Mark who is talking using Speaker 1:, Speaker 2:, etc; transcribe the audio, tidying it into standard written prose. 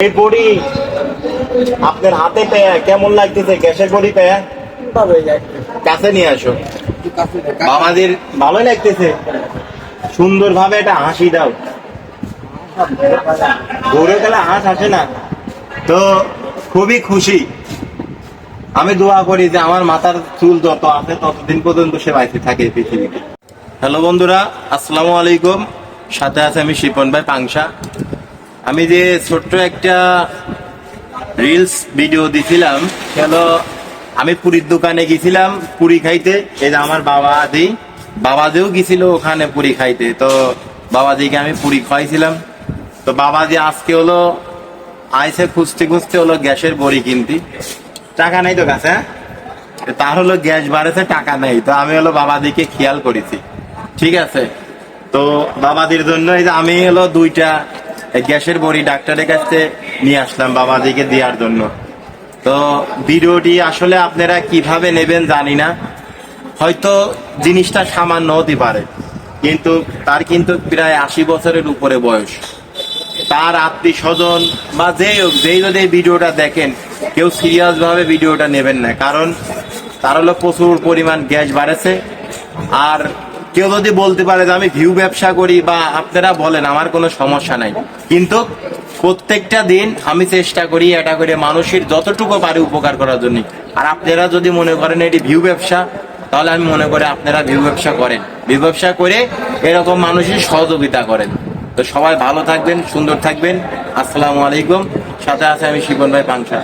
Speaker 1: এই বড়ি আপনার হাতে পেয়ে কেমন লাগতেছে? গ্যাসের বড়ি পেয়ে কাছে নিয়ে আসো। বাবাদের ভালোই লাগতেছে। সুন্দর ভাবে এটা হাসি দাও। গড়ে গেলে হাঁস আসে না তো খুবই খুশি। আমি দোয়া করি যে আমার মাথার চুল যত আছে ততদিন পর্যন্ত সে বাইরে থাকে পৃথিবীতে। হ্যালো বন্ধুরা, আসসালামু আলাইকুম। সাথে আছে আমি শিপন ভাই পাংশা। আমি যে ছোট্ট একটা রিলস ভিডিও দিছিলাম, হলো আমি পুরীর দোকানে গেছিলাম পুরি খাইতে। এই যে আমার বাবাজিও গেছিল ওখানে পুরি খাইতে। তো বাবাজিকে আমি পুরি খাইছিলাম। তো বাবাজি আজকে হলো আইসে খুঁজতে খুঁজতে হলো গ্যাসের বড়ি কিনতে। টাকা নাই তো কাছে, তার হলো গ্যাস বাড়েছে, টাকা নেই। তো আমি হলো বাবাদিকে খেয়াল করেছি, ঠিক আছে। তো বাবাদির জন্য এই যে আমি হলো দুইটা গ্যাসের বড়ি ডাক্তারের কাছে নিয়ে আসলাম বাবাদিকে দেওয়ার জন্য। তো ভিডিওটি আসলে আপনারা কিভাবে নেবেন জানি না। হয়তো জিনিসটা সামান্য হতে পারে, কিন্তু তার কিন্তু প্রায় 80 বছরের উপরে বয়স। তার আত্মীয় স্বজন বা যেই যদি ভিডিওটা দেখেন, কেউ সিরিয়াস ভাবে ভিডিওটা নেবেন না, কারণ তার হলো প্রচুর পরিমাণ গ্যাস বাড়েছে। আর কেউ যদি বলতে পারে যে আমি ভিউ ব্যবসা করি, বা আপনারা বলেন, আমার কোনো সমস্যা নাই, কিন্তু প্রত্যেকটা দিন আমি চেষ্টা করি এটা করে মানুষের যতটুকু পারে উপকার করার জন্য। আর আপনারা যদি মনে করেন এটি ভিউ ব্যবসা, তাহলে আমি মনে করি আপনারা ভিউ ব্যবসা করেন, ভিউ ব্যবসা করে এরকম মানুষের সহযোগিতা করেন। তো সবাই ভালো থাকবেন, সুন্দর থাকবেন। আসসালামু আলাইকুম। সাথে আছে আমি শিপন ভাই পাংশা।